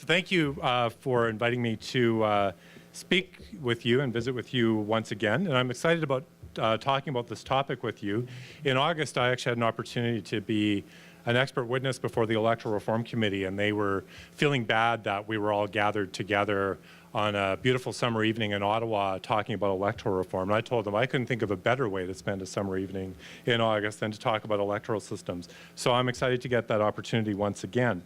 So thank you for inviting me to speak with you and visit with you once again. And I'm excited about talking about this topic with you. In August, I actually had an opportunity to be an expert witness before the Electoral Reform Committee, and they were feeling bad that we were all gathered together on a beautiful summer evening in Ottawa talking about electoral reform. And I told them I couldn't think of a better way to spend a summer evening in August than to talk about electoral systems. So I'm excited to get that opportunity once again.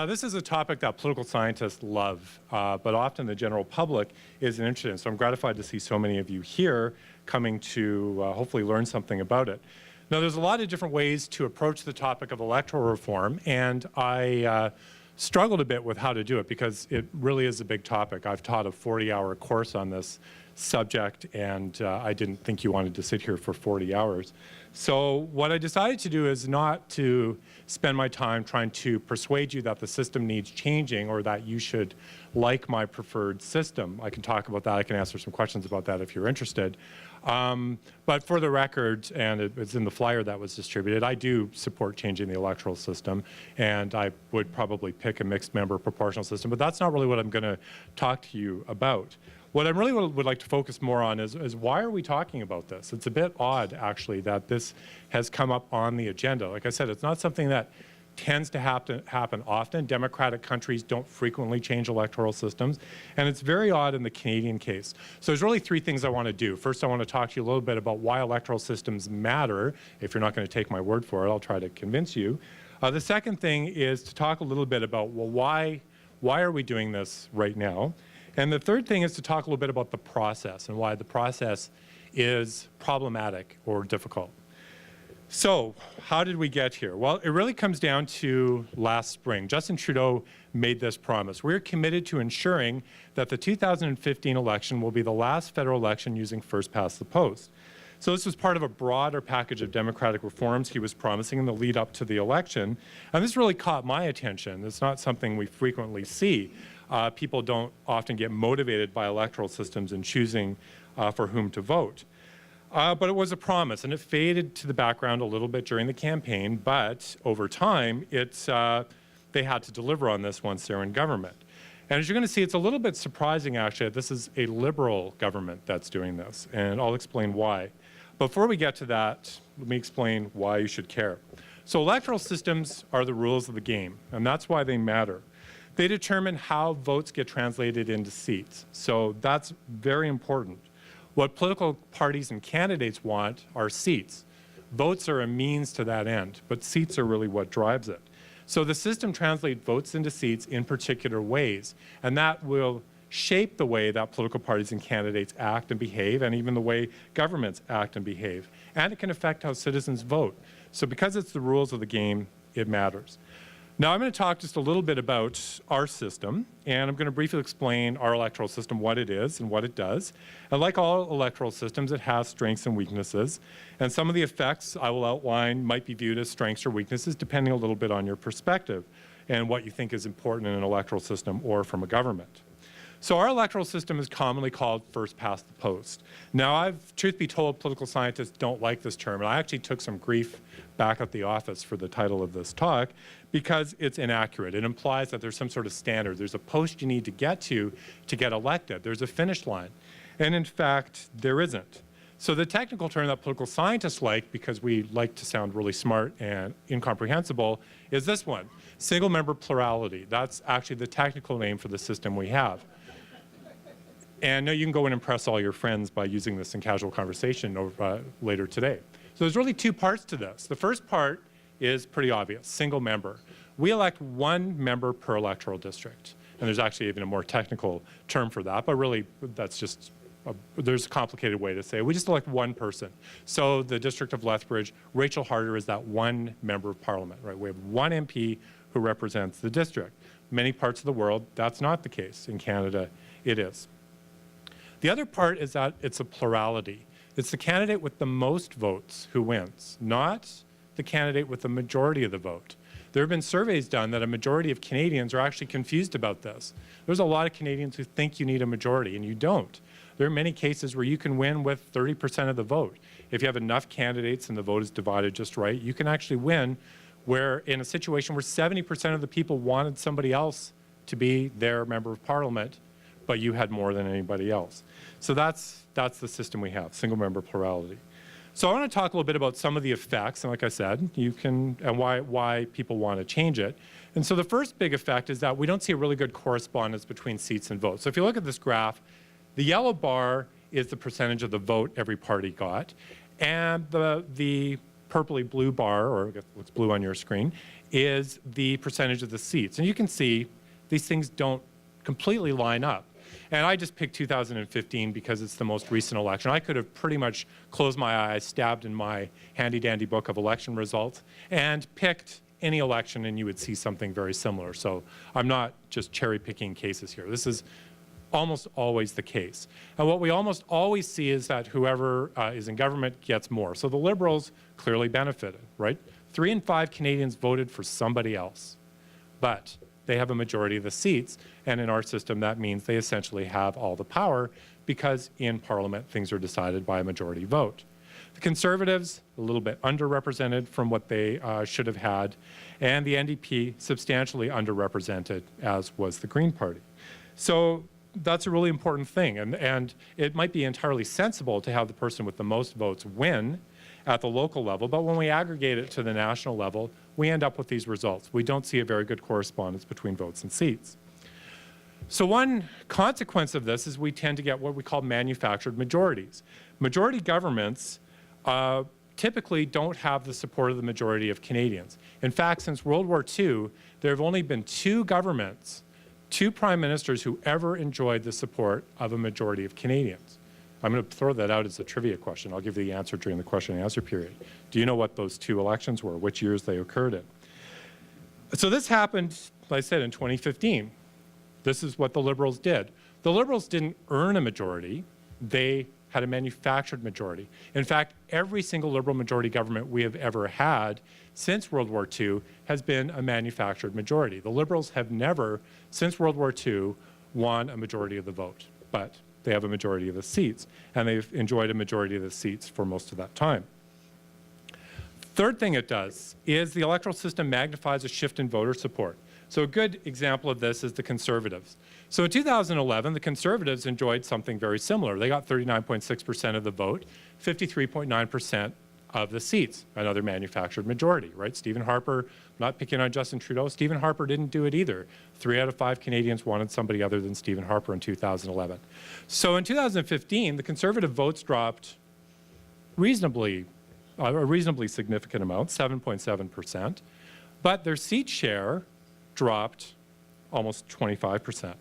This is a topic that political scientists love, but often the general public isn't interested in. So I'm gratified to see so many of you here coming to hopefully learn something about it. Now, there's a lot of different ways to approach the topic of electoral reform, and I struggled a bit with how to do it because it really is a big topic. I've taught a 40-hour course on this subject, and I didn't think you wanted to sit here for 40 hours. So what I decided to do is not to spend my time trying to persuade you that the system needs changing or that you should like my preferred system. I can talk about that. I can answer some questions about that if you're interested. But for the record, and it's in the flyer that was distributed, I do support changing the electoral system, and I would probably pick a mixed member proportional system, but that's not really what I'm going to talk to you about. What I really would like to focus more on is why are we talking about this? It's a bit odd, actually, that this has come up on the agenda. Like I said, it's not something that tends to happen often. Democratic countries don't frequently change electoral systems, and it's very odd in the Canadian case. So there's really three things I want to do. First, I want to talk to you a little bit about why electoral systems matter. If you're not going to take my word for it, I'll try to convince you. The second thing is to talk a little bit about, well, why are we doing this right now? And the third thing is to talk a little bit about the process and why the process is problematic or difficult. So how did we get here? Well, it really comes down to last spring. Justin Trudeau made this promise. We're committed to ensuring that the 2015 election will be the last federal election using first past the post. So this was part of a broader package of democratic reforms he was promising in the lead up to the election. And this really caught my attention. It's not something we frequently see. People don't often get motivated by electoral systems in choosing for whom to vote. But it was a promise, and it faded to the background a little bit during the campaign, but over time, they had to deliver on this once they're in government. And as you're going to see, it's a little bit surprising, actually, that this is a Liberal government that's doing this, and I'll explain why. Before we get to that, let me explain why you should care. So electoral systems are the rules of the game, and that's why they matter. They determine how votes get translated into seats, so that's very important. What political parties and candidates want are seats. Votes are a means to that end, but seats are really what drives it. So the system translates votes into seats in particular ways, and that will shape the way that political parties and candidates act and behave, and even the way governments act and behave. And it can affect how citizens vote. So because it's the rules of the game, it matters. Now I'm going to talk just a little bit about our system, and I'm going to briefly explain our electoral system, what it is and what it does. And like all electoral systems, it has strengths and weaknesses. And some of the effects I will outline might be viewed as strengths or weaknesses depending a little bit on your perspective and what you think is important in an electoral system or from a government. So our electoral system is commonly called first past the post. Now, truth be told, political scientists don't like this term, and I actually took some grief back at the office for the title of this talk because it's inaccurate. It implies that there's some sort of standard. There's a post you need to get elected. There's a finish line. And in fact, there isn't. So the technical term that political scientists like, because we like to sound really smart and incomprehensible, is this one, single-member plurality. That's actually the technical name for the system we have. And now you can go and impress all your friends by using this in casual conversation later today. So there's really two parts to this. The first part is pretty obvious, single member. We elect one member per electoral district. And there's actually even a more technical term for that, but really that's just, there's a complicated way to say it. We just elect one person. So the District of Lethbridge, Rachel Harder is that one member of parliament, right? We have one MP who represents the district. Many parts of the world, that's not the case. In Canada, it is. The other part is that it's a plurality. It's the candidate with the most votes who wins, not the candidate with the majority of the vote. There have been surveys done that a majority of Canadians are actually confused about this. There's a lot of Canadians who think you need a majority, and you don't. There are many cases where you can win with 30% of the vote. If you have enough candidates and the vote is divided just right, you can actually win, where in a situation where 70% of the people wanted somebody else to be their member of parliament, but you had more than anybody else. So that's the system we have, single member plurality. So I want to talk a little bit about some of the effects, and like I said, and why people want to change it. And so the first big effect is that we don't see a really good correspondence between seats and votes. So if you look at this graph, the yellow bar is the percentage of the vote every party got, and the purpley blue bar, or what's blue on your screen, is the percentage of the seats. And you can see these things don't completely line up. And I just picked 2015 because it's the most recent election. I could have pretty much closed my eyes, stabbed in my handy-dandy book of election results, and picked any election, and you would see something very similar. So I'm not just cherry-picking cases here. This is almost always the case. And what we almost always see is that whoever is in government gets more. So the Liberals clearly benefited, right? 3 in 5 Canadians voted for somebody else. But they have a majority of the seats, and in our system that means they essentially have all the power because in Parliament things are decided by a majority vote. The Conservatives, a little bit underrepresented from what they should have had, and the NDP substantially underrepresented, as was the Green Party. So that's a really important thing, and it might be entirely sensible to have the person with the most votes win at the local level, but when we aggregate it to the national level, we end up with these results. We don't see a very good correspondence between votes and seats. So one consequence of this is we tend to get what we call manufactured majorities. Majority governments typically don't have the support of the majority of Canadians. In fact, since World War II, there have only been 2 governments, 2 prime ministers who ever enjoyed the support of a majority of Canadians. I'm going to throw that out as a trivia question. I'll give you the answer during the question and answer period. Do you know what those 2 elections were, which years they occurred in? So this happened, like I said, in 2015. This is what the Liberals did. The Liberals didn't earn a majority. They had a manufactured majority. In fact, every single Liberal majority government we have ever had since World War II has been a manufactured majority. The Liberals have never, since World War II, won a majority of the vote, but they have a majority of the seats, and they've enjoyed a majority of the seats for most of that time. Third thing it does is the electoral system magnifies a shift in voter support. So a good example of this is the Conservatives. So in 2011, the Conservatives enjoyed something very similar. They got 39.6% of the vote, 53.9% of the seats, another manufactured majority, right? Stephen Harper, not picking on Justin Trudeau, Stephen Harper didn't do it either. 3 out of 5 Canadians wanted somebody other than Stephen Harper in 2011. So in 2015, the Conservative votes dropped a reasonably significant amount, 7.7%, but their seat share dropped almost 25%.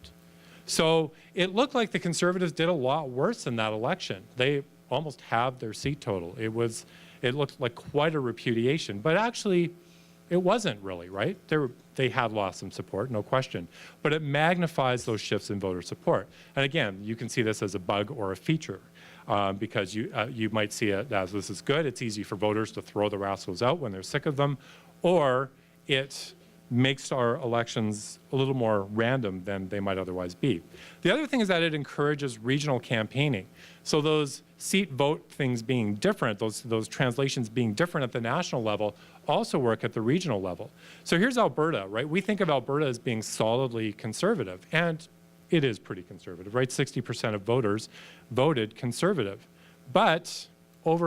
So it looked like the Conservatives did a lot worse in that election. They almost halved their seat total. It looked like quite a repudiation, but actually it wasn't really, right? They had lost some support, no question, but it magnifies those shifts in voter support. And again, you can see this as a bug or a feature because you might see it as this is good. It's easy for voters to throw the rascals out when they're sick of them, or it makes our elections a little more random than they might otherwise be. The other thing is that it encourages regional campaigning. So those seat vote things being different, those translations being different at the national level also work at the regional level. So here's Alberta, right? We think of Alberta as being solidly conservative, and it is pretty conservative, right? 60% of voters voted conservative, but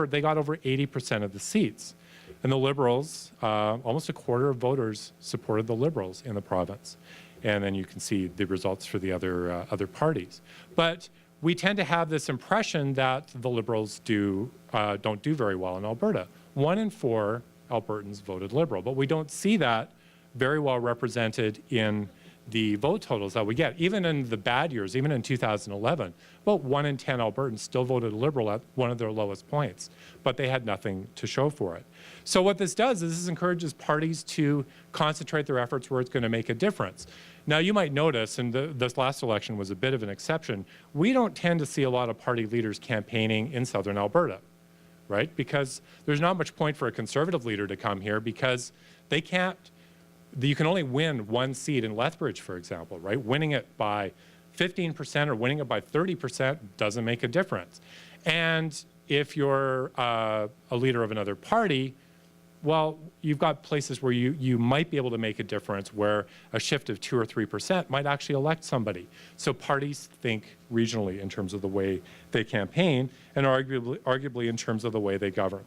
they got over 80% of the seats. And the Liberals, almost a quarter of voters supported the Liberals in the province. And then you can see the results for the other parties. But we tend to have this impression that the Liberals don't do very well in Alberta. 1 in 4 Albertans voted Liberal, but we don't see that very well represented in the vote totals that we get. Even in the bad years, even in 2011, about 1 in 10 Albertans still voted Liberal at one of their lowest points, but they had nothing to show for it. So what this does is this encourages parties to concentrate their efforts where it's going to make a difference. Now you might notice, and this last election was a bit of an exception, we don't tend to see a lot of party leaders campaigning in southern Alberta, right? Because there's not much point for a Conservative leader to come here because they can't, you can only win 1 seat in Lethbridge, for example, right? Winning it by 15% or winning it by 30% doesn't make a difference. And if you're a leader of another party, well, you've got places where you might be able to make a difference where a shift of 2 or 3% might actually elect somebody. So parties think regionally in terms of the way they campaign and arguably in terms of the way they govern.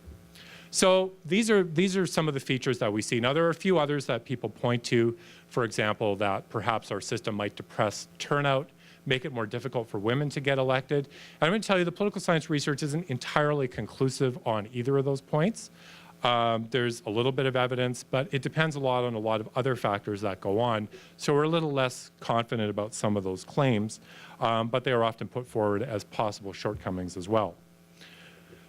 So these are some of the features that we see. Now, there are a few others that people point to, for example, that perhaps our system might depress turnout, make it more difficult for women to get elected. And I'm going to tell you, the political science research isn't entirely conclusive on either of those points. There's a little bit of evidence, but it depends a lot on a lot of other factors that go on. So we're a little less confident about some of those claims, but they are often put forward as possible shortcomings as well.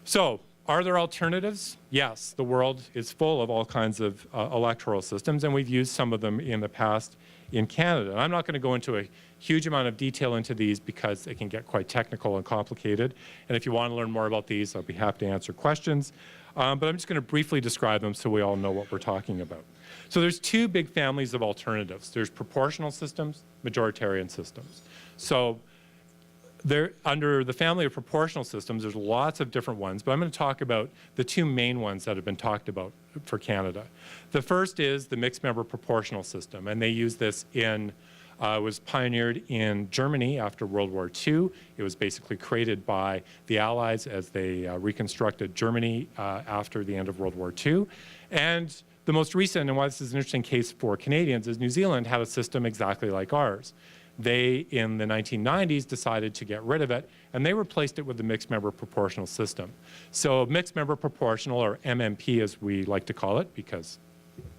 So, are there alternatives? Yes, the world is full of all kinds of electoral systems, and we've used some of them in the past in Canada. And I'm not going to go into a huge amount of detail into these because it can get quite technical and complicated. And if you want to learn more about these, I'll be happy to answer questions. But I'm just going to briefly describe them so we all know what we're talking about. So there's two big families of alternatives. There's proportional systems, majoritarian systems. So under the family of proportional systems, there's lots of different ones, but I'm going to talk about the two main ones that have been talked about for Canada. The first is the mixed member proportional system, and they use this was pioneered in Germany after World War II. It was basically created by the Allies as they reconstructed Germany after the end of World War II. And the most recent, and why this is an interesting case for Canadians, is New Zealand had a system exactly like ours. They, in the 1990s, decided to get rid of it, and they replaced it with the mixed member proportional system. So mixed member proportional, or MMP as we like to call it, because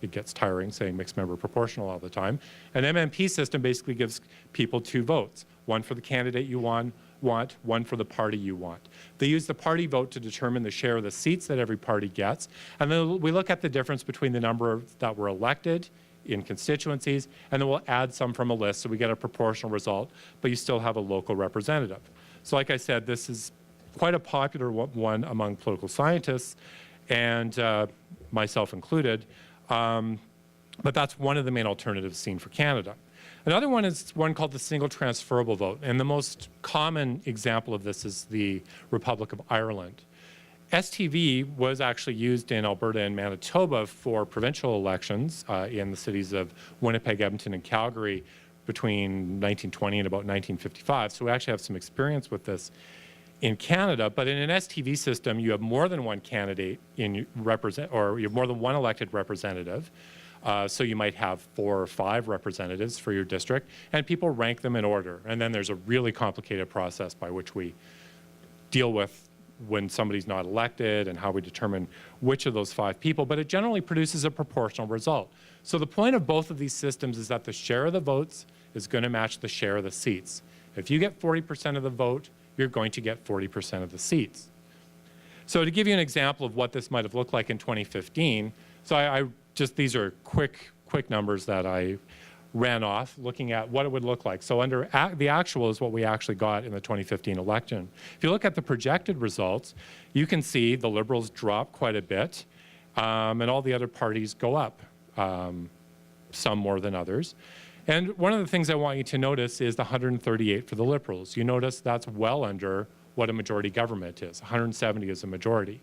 it gets tiring saying mixed member proportional all the time. An MMP system basically gives people two votes, one for the candidate you want, one for the party you want. They use the party vote to determine the share of the seats that every party gets, and then we look at the difference between the number that were elected in constituencies, and then we'll add some from a list so we get a proportional result, but you still have a local representative. So like I said, this is quite a popular one among political scientists, and myself included, but that's one of the main alternatives seen for Canada. Another one is one called the single transferable vote, and the most common example of this is the Republic of Ireland. STV was actually used in Alberta and Manitoba for provincial elections in the cities of Winnipeg, Edmonton, and Calgary between 1920 and about 1955. So we actually have some experience with this in Canada. But in an STV system, you have more than one candidate or you have more than one elected representative. So you might have 4 or 5 representatives for your district, and people rank them in order. And then there's a really complicated process by which we deal with when somebody's not elected and how we determine which of those 5 people, but it generally produces a proportional result. So the point of both of these systems is that the share of the votes is going to match the share of the seats. If you get 40% of the vote, you're going to get 40% of the seats. So to give you an example of what this might have looked like in 2015, so these are quick numbers that I ran off looking at what it would look like. So under the actual is what we actually got in the 2015 election. If you look at the projected results, you can see the Liberals drop quite a bit, and all the other parties go up, some more than others. And one of the things I want you to notice is the 138 for the Liberals. You notice that's well under what a majority government is. 170 is a majority.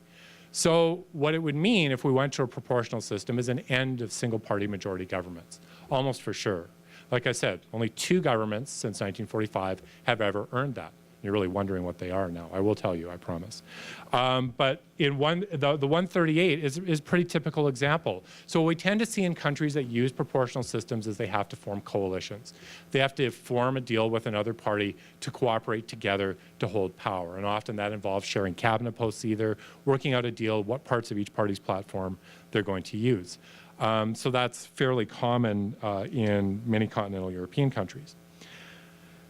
So what it would mean if we went to a proportional system is an end of single-party majority governments, almost for sure. Like I said, only 2 governments since 1945 have ever earned that. You're really wondering what they are now. I will tell you, I promise. But in the 138 is a pretty typical example. So what we tend to see in countries that use proportional systems is they have to form coalitions. They have to form a deal with another party to cooperate together to hold power. And often that involves sharing cabinet posts either, working out a deal, what parts of each party's platform they're going to use. So that's fairly common in many continental European countries.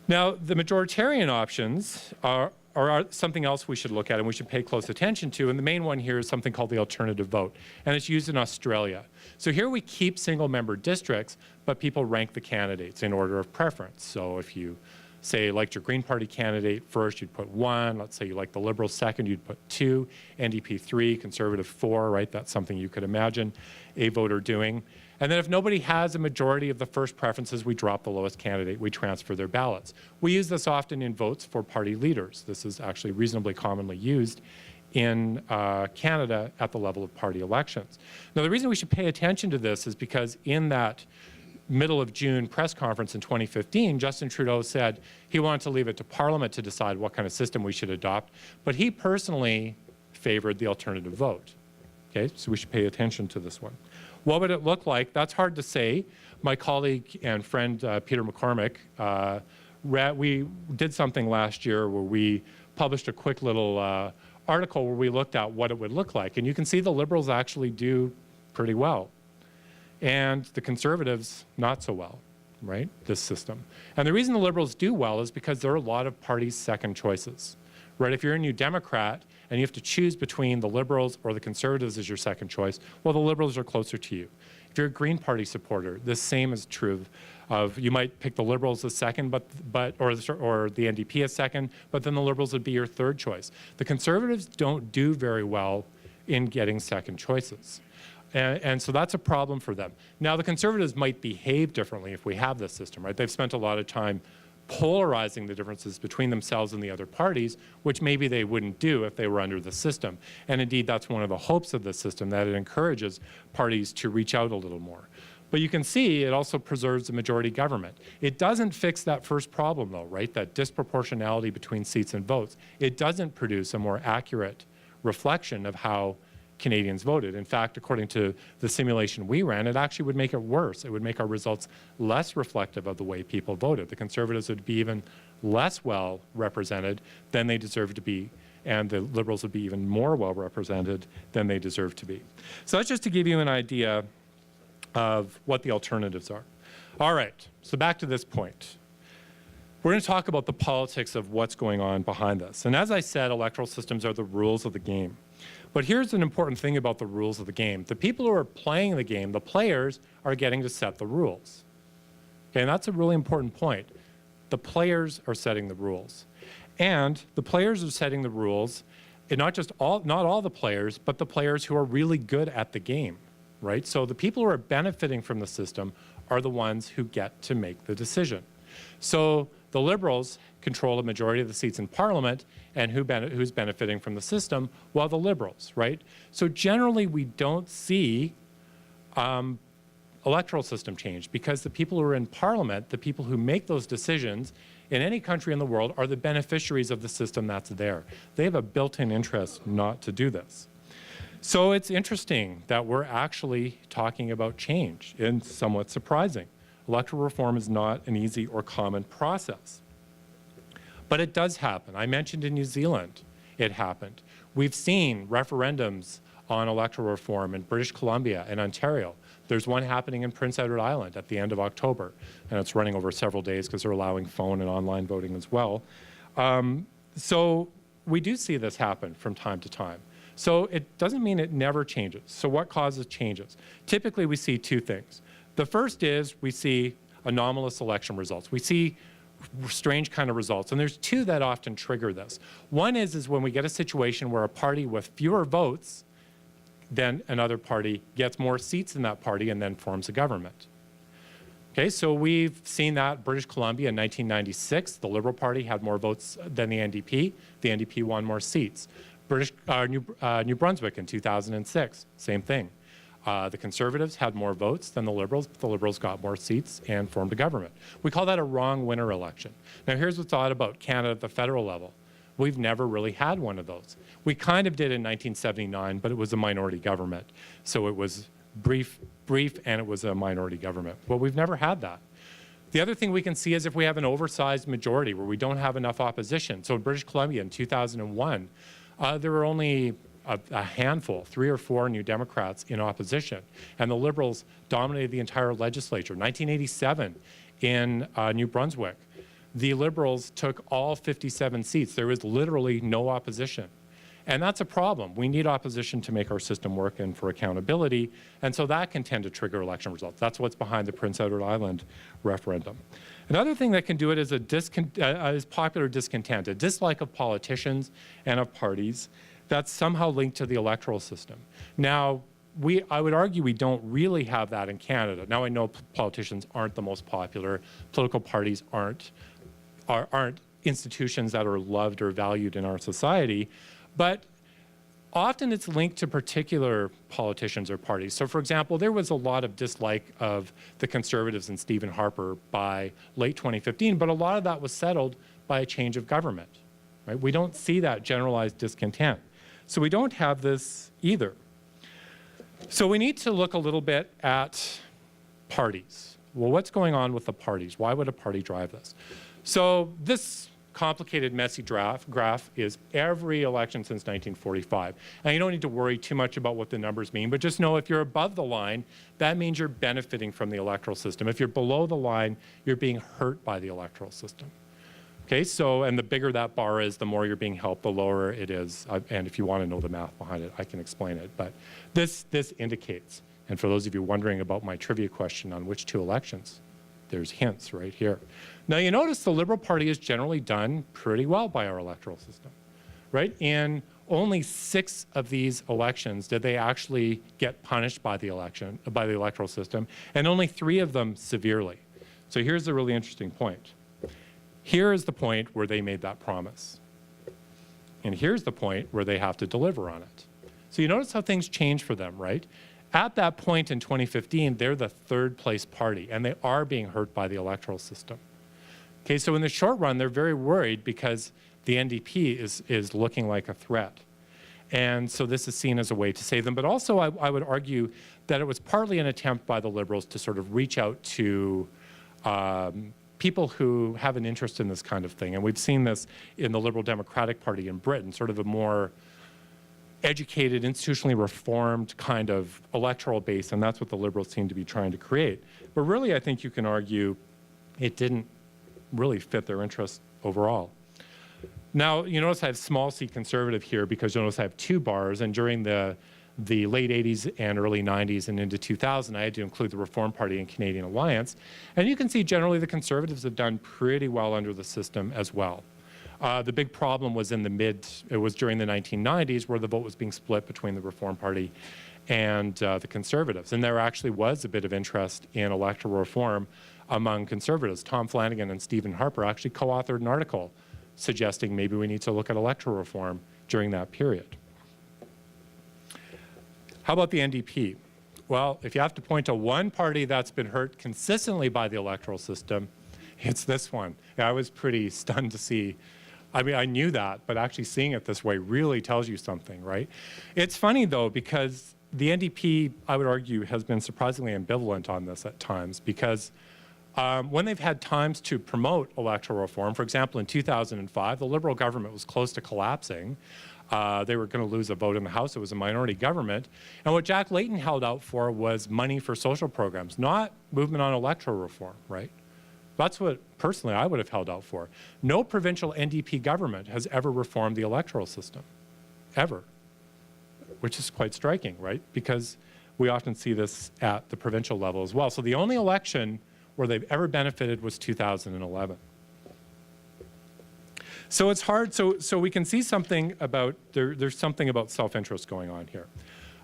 Now, the majoritarian options are something else we should look at and we should pay close attention to. And the main one here is something called the alternative vote. And it's used in Australia. So here we keep single-member districts, but people rank the candidates in order of preference. So if you say you liked your Green Party candidate first, you'd put 1. Let's say you like the Liberals second, you'd put 2. NDP 3, Conservative 4, right? That's something you could imagine a voter doing. And then if nobody has a majority of the first preferences, we drop the lowest candidate, we transfer their ballots. We use this often in votes for party leaders. This is actually reasonably commonly used in Canada at the level of party elections. Now, the reason we should pay attention to this is because in that middle of June press conference in 2015, Justin Trudeau said he wanted to leave it to Parliament to decide what kind of system we should adopt, but he personally favored the alternative vote. Okay, so we should pay attention to this one. What would it look like? That's hard to say. My colleague and friend Peter McCormick, we did something last year where we published a quick little article where we looked at what it would look like. And you can see the Liberals actually do pretty well. And the Conservatives, not so well, right, this system. And the reason the Liberals do well is because there are a lot of parties' second choices, right? If you're a New Democrat and you have to choose between the Liberals or the Conservatives as your second choice, well, the Liberals are closer to you. If you're a Green Party supporter, the same is true of you might pick the Liberals as second, or the NDP as second, but then the Liberals would be your third choice. The Conservatives don't do very well in getting second choices. And so that's a problem for them. Now, the Conservatives might behave differently if we have this system, right? They've spent a lot of time polarizing the differences between themselves and the other parties, which maybe they wouldn't do if they were under the system. And indeed, that's one of the hopes of the system, that it encourages parties to reach out a little more. But you can see it also preserves the majority government. It doesn't fix that first problem, though, right? That disproportionality between seats and votes. It doesn't produce a more accurate reflection of how Canadians voted. In fact, according to the simulation we ran, it actually would make it worse. It would make our results less reflective of the way people voted. The Conservatives would be even less well represented than they deserve to be, and the Liberals would be even more well represented than they deserve to be. So that's just to give you an idea of what the alternatives are. All right, so back to this point. We're going to talk about the politics of what's going on behind this. And as I said, electoral systems are the rules of the game. But here's an important thing about the rules of the game. The people who are playing the game, the players, are getting to set the rules. Okay, and that's a really important point. The players are setting the rules. And the players are setting the rules, and not all the players, but the players who are really good at the game, right? So the people who are benefiting from the system are the ones who get to make the decision. So the Liberals control a majority of the seats in Parliament, and who's benefiting from the system? Well, the Liberals, right? So generally, we don't see electoral system change because the people who are in Parliament, the people who make those decisions in any country in the world, are the beneficiaries of the system that's there. They have a built-in interest not to do this. So it's interesting that we're actually talking about change, and somewhat surprising. Electoral reform is not an easy or common process. But it does happen. I mentioned in New Zealand, it happened. We've seen referendums on electoral reform in British Columbia and Ontario. There's one happening in Prince Edward Island at the end of October, and it's running over several days because they're allowing phone and online voting as well. So we do see this happen from time to time. So it doesn't mean it never changes. So what causes changes? Typically, we see two things. The first is we see anomalous election results. We see strange kind of results, and there's two that often trigger this. One is when we get a situation where a party with fewer votes than another party gets more seats in that party and then forms a government. Okay, so we've seen that British Columbia in 1996, the Liberal Party had more votes than the NDP. The NDP won more seats. New Brunswick in 2006, same thing. The Conservatives had more votes than the Liberals, but the Liberals got more seats and formed a government. We call that a wrong winner election. Now, here's what's odd about Canada at the federal level. We've never really had one of those. We kind of did in 1979, but it was a minority government. So it was brief, and it was a minority government. Well, we've never had that. The other thing we can see is if we have an oversized majority where we don't have enough opposition. So in British Columbia in 2001, there were only a handful, 3 or 4 New Democrats in opposition, and the Liberals dominated the entire legislature. 1987 in New Brunswick, the Liberals took all 57 seats. There was literally no opposition. And that's a problem. We need opposition to make our system work and for accountability, and so that can tend to trigger election results. That's what's behind the Prince Edward Island referendum. Another thing that can do it is popular discontent, a dislike of politicians and of parties that's somehow linked to the electoral system. Now, I would argue we don't really have that in Canada. Now, I know politicians aren't the most popular. Political parties aren't institutions that are loved or valued in our society. But often it's linked to particular politicians or parties. So for example, there was a lot of dislike of the Conservatives and Stephen Harper by late 2015, but a lot of that was settled by a change of government, right? We don't see that generalized discontent. So we don't have this either. So we need to look a little bit at parties. Well, what's going on with the parties? Why would a party drive this? So this complicated, messy graph is every election since 1945. And you don't need to worry too much about what the numbers mean, but just know if you're above the line, that means you're benefiting from the electoral system. If you're below the line, you're being hurt by the electoral system. Okay, so, and the bigger that bar is, the more you're being helped, the lower it is. And if you want to know the math behind it, I can explain it. But this indicates, and for those of you wondering about my trivia question on which two elections, there's hints right here. Now you notice the Liberal Party has generally done pretty well by our electoral system, right? In only 6 of these elections did they actually get punished by the electoral system, and only 3 of them severely. So here's the really interesting point. Here is the point where they made that promise. And here's the point where they have to deliver on it. So you notice how things change for them, right? At that point in 2015, they're the 3rd place party, and they are being hurt by the electoral system. Okay, so in the short run, they're very worried because the NDP is looking like a threat. And so this is seen as a way to save them. But also, I would argue that it was partly an attempt by the Liberals to sort of reach out to people who have an interest in this kind of thing. And we've seen this in the Liberal Democratic Party in Britain, sort of a more educated, institutionally reformed kind of electoral base, and that's what the Liberals seem to be trying to create. But really, I think you can argue it didn't really fit their interests overall. Now, you notice I have small c Conservative here because you notice I have 2 bars, and during the late 80s and early 90s and into 2000, I had to include the Reform Party and Canadian Alliance. And you can see generally the Conservatives have done pretty well under the system as well. The big problem was in it was during the 1990s where the vote was being split between the Reform Party and the Conservatives. And there actually was a bit of interest in electoral reform among Conservatives. Tom Flanagan and Stephen Harper actually co-authored an article suggesting maybe we need to look at electoral reform during that period. How about the NDP? Well, if you have to point to one party that's been hurt consistently by the electoral system, it's this one. I was pretty stunned to see. I mean, I knew that, but actually seeing it this way really tells you something, right? It's funny, though, because the NDP, I would argue, has been surprisingly ambivalent on this at times, because when they've had times to promote electoral reform, for example, in 2005, the Liberal government was close to collapsing. They were going to lose a vote in the House. It was a minority government. And what Jack Layton held out for was money for social programs, not movement on electoral reform, right? That's what, personally, I would have held out for. No provincial NDP government has ever reformed the electoral system, ever, which is quite striking, right? Because we often see this at the provincial level as well. So the only election where they've ever benefited was 2011. So it's hard, so we can see something about, there's something about self-interest going on here.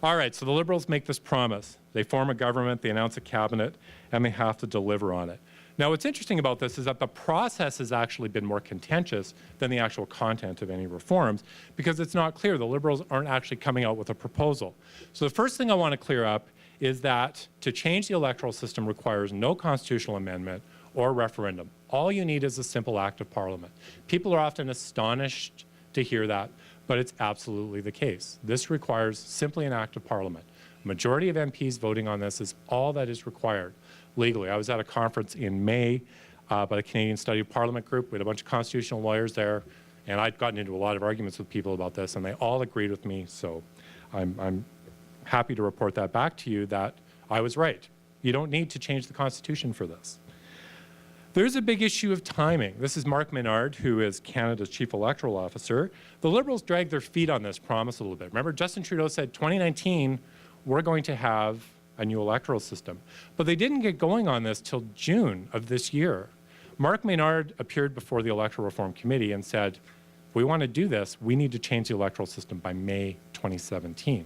All right, so the Liberals make this promise. They form a government, they announce a cabinet, and they have to deliver on it. Now, what's interesting about this is that the process has actually been more contentious than the actual content of any reforms, because it's not clear. The Liberals aren't actually coming out with a proposal. So the first thing I want to clear up is that to change the electoral system requires no constitutional amendment or referendum. All you need is a simple act of Parliament. People are often astonished to hear that, but it's absolutely the case. This requires simply an act of Parliament. A majority of MPs voting on this is all that is required legally. I was at a conference in May by the Canadian Study of Parliament group. We had a bunch of constitutional lawyers there, and I'd gotten into a lot of arguments with people about this, and they all agreed with me, so I'm happy to report that back to you that I was right. You don't need to change the Constitution for this. There's a big issue of timing. This is Mark Menard, who is Canada's Chief Electoral Officer. The Liberals dragged their feet on this promise a little bit. Remember, Justin Trudeau said 2019, we're going to have a new electoral system. But they didn't get going on this till June of this year. Mark Menard appeared before the Electoral Reform Committee and said, if we want to do this, we need to change the electoral system by May 2017.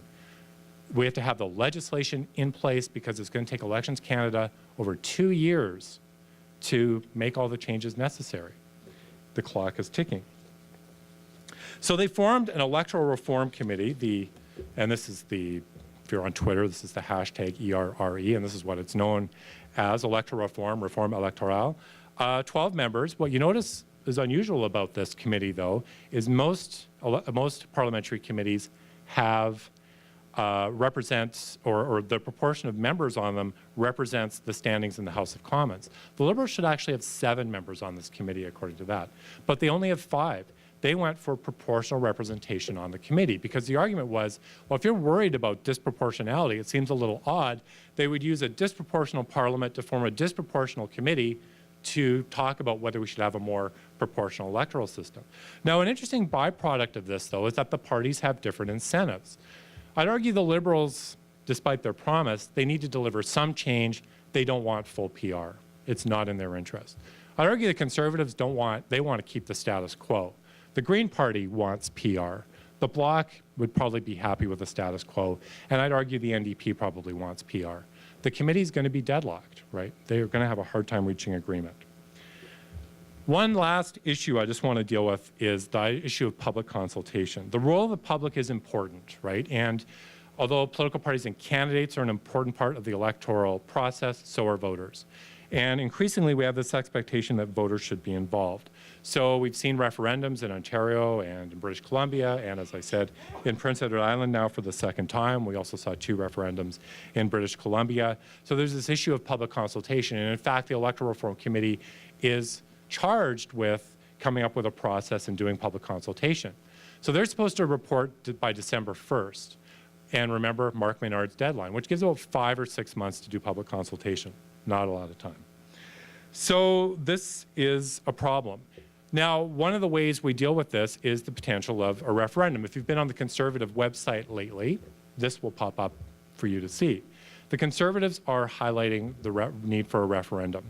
We have to have the legislation in place because it's going to take Elections Canada over 2 years to make all the changes necessary. The clock is ticking. So they formed an electoral reform committee, and this is if you're on Twitter, this is the hashtag ERRE, and this is what it's known as, Electoral Reform Electoral. 12 members. What you notice is unusual about this committee, though, is most parliamentary committees have represents, or the proportion of members on them represents the standings in the House of Commons. The Liberals should actually have 7 members on this committee, according to that, but they only have 5. They went for proportional representation on the committee because the argument was, well, if you're worried about disproportionality, it seems a little odd. They would use a disproportional parliament to form a disproportional committee to talk about whether we should have a more proportional electoral system. Now, an interesting byproduct of this, though, is that the parties have different incentives. I'd argue the Liberals, despite their promise, they need to deliver some change. They don't want full PR. It's not in their interest. I'd argue the Conservatives they want to keep the status quo. The Green Party wants PR. The Bloc would probably be happy with the status quo, and I'd argue the NDP probably wants PR. The committee's going to be deadlocked, right? They're going to have a hard time reaching agreement. One last issue I just want to deal with is the issue of public consultation. The role of the public is important, right? And although political parties and candidates are an important part of the electoral process, so are voters. And increasingly, we have this expectation that voters should be involved. So we've seen referendums in Ontario and in British Columbia, and as I said, in Prince Edward Island now for the 2nd time. We also saw 2 referendums in British Columbia. So there's this issue of public consultation. And in fact, the Electoral Reform Committee is charged with coming up with a process and doing public consultation. So they're supposed to report by December 1st. And remember Mark Maynard's deadline, which gives about 5 or 6 months to do public consultation. Not a lot of time. So this is a problem. Now, one of the ways we deal with this is the potential of a referendum. If you've been on the Conservative website lately, this will pop up for you to see. The Conservatives are highlighting the need for a referendum.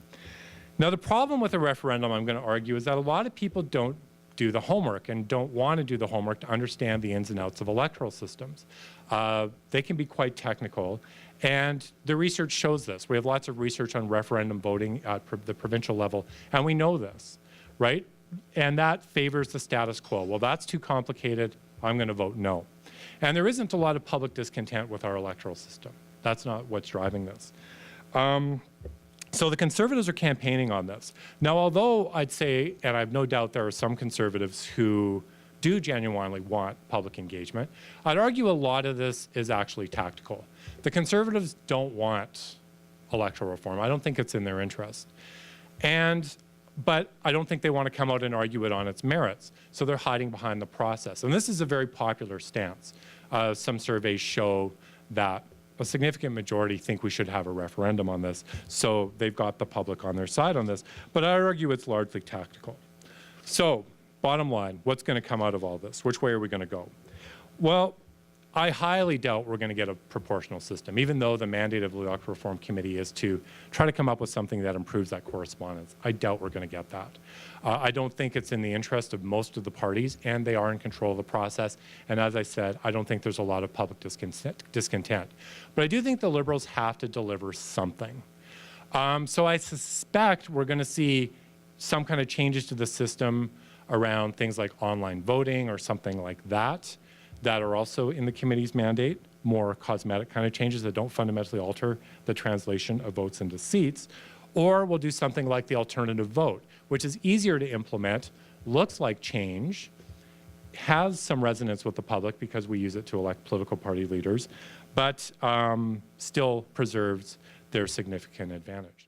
Now, the problem with a referendum, I'm going to argue, is that a lot of people don't do the homework and don't want to do the homework to understand the ins and outs of electoral systems. They can be quite technical, and the research shows this. We have lots of research on referendum voting at the provincial level, and we know this, right? And that favors the status quo. Well, that's too complicated. I'm going to vote no. And there isn't a lot of public discontent with our electoral system. That's not what's driving this. So the Conservatives are campaigning on this. Now, although I'd say, and I have no doubt there are some Conservatives who do genuinely want public engagement, I'd argue a lot of this is actually tactical. The Conservatives don't want electoral reform. I don't think it's in their interest. But I don't think they want to come out and argue it on its merits. So they're hiding behind the process. And this is a very popular stance. Some surveys show that a significant majority think we should have a referendum on this. So they've got the public on their side on this. But I argue it's largely tactical. So bottom line, what's going to come out of all this? Which way are we going to go? Well, I highly doubt we're going to get a proportional system, even though the mandate of the Electoral Reform Committee is to try to come up with something that improves that correspondence. I doubt we're going to get that. I don't think it's in the interest of most of the parties, and they are in control of the process. And as I said, I don't think there's a lot of public discontent. But I do think the Liberals have to deliver something. So I suspect we're going to see some kind of changes to the system around things like online voting or something like that are also in the committee's mandate, more cosmetic kind of changes that don't fundamentally alter the translation of votes into seats. Or we'll do something like the alternative vote, which is easier to implement, looks like change, has some resonance with the public because we use it to elect political party leaders, but still preserves their significant advantage.